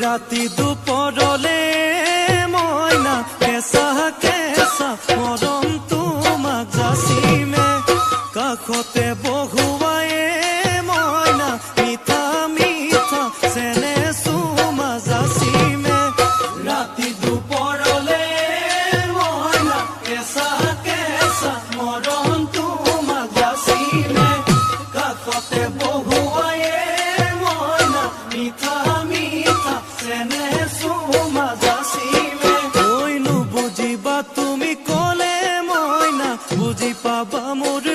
राति दुपरले मयना केसा केसा मरम तुमाक जासिमे काखते बहुवाए मयना मिठा मिठा सेने सुमा जासिमे राति दुपरले मयना केसा केसा मरम तुमाक जासिमे काखते बहुवाए मयना मिठा তুমি কলে ময়না বুঝি পাবা মোর